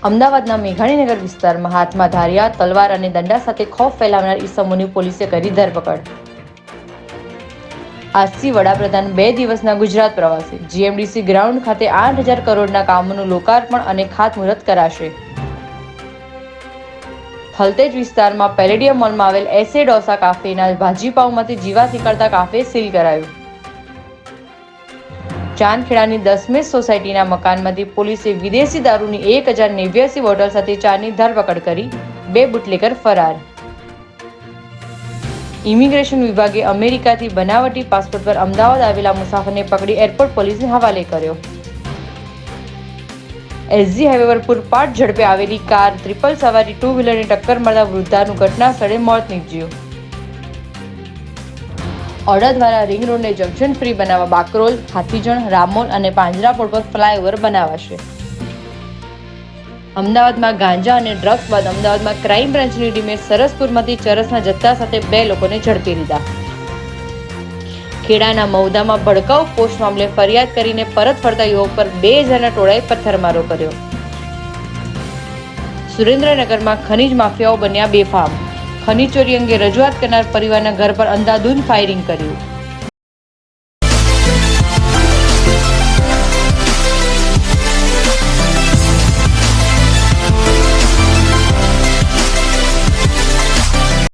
અમદાવાદના મેઘાણીનગર વિસ્તારમાં હાથમાં ધારિયા, તલવાર અને દંડા સાથે ખૌફ ફેલાવનાર ઈસમોની પોલીસે કરી ધરપકડ. આજથી વડાપ્રધાન 2 દિવસના ગુજરાત પ્રવાસે. જીએમડીસી ગ્રાઉન્ડ ખાતે 8,000 કરોડના કામોનું લોકાર્પણ અને ખાતમુહૂર્ત કરાશે. થલતેજ વિસ્તારમાં પેલેડિયમ મોલમાં આવેલ એસે ડોસા કાફેના ભાજીપાઉમાંથી જીવાત નીકળતા કાફે સીલ કરાયું. ચાંદખેડાની 10મી સોસાયટીના મકાનમાંથી પોલીસે વિદેશી દારૂની 1,089 બોટલ સાથે 4ની ધરપકડ કરી. 2 બુટલેગર ફરાર. ઇમિગ્રેશન વિભાગે અમેરિકાથી બનાવટી પાસપોર્ટ પર અમદાવાદ આવેલા મુસાફરને પકડી એરપોર્ટ પોલીસને હવાલે કર્યો. એસજી હાઈવે પર પૂરપાટ ઝડપે આવેલી કાર ટ્રિપલ સવારી 2 વ્હીલરને ટક્કર મારતા વૃદ્ધાનું ઘટના સ્થળે મોત નીપજ્યું. ઓડા દ્વારા રિંગ રોડને જંકશન ફ્રી બનાવવા બાકરોલ, હાથીજણ, રામોલ અને પાંજરાપોળ પર ફ્લાયઓવર બનાવાશે. અમદાવાદમાં ગાંજા અને ડ્રગ્સ બાદ અમદાવાદમાં ક્રાઇમ બ્રાન્ચની ટીમે સરસપુરમાંથી ચરસના જથ્થા સાથે 2 લોકોને ઝડપી લીધા. ખેડાના મૌદામાં ભડકાઉ પોસ્ટ મામલે ફરિયાદ કરીને પરત ફરતા યુવક પર 2,000ના ટોળાએ પથ્થરમારો કર્યો. સુરેન્દ્રનગરમાં ખનીજ માફિયાઓ બન્યા બેફામ. ખનીજ ચોરી અંગે રજૂઆત કરનાર પરિવારના ઘર પર અંધાધૂંધ ફાયરિંગ કર્યું.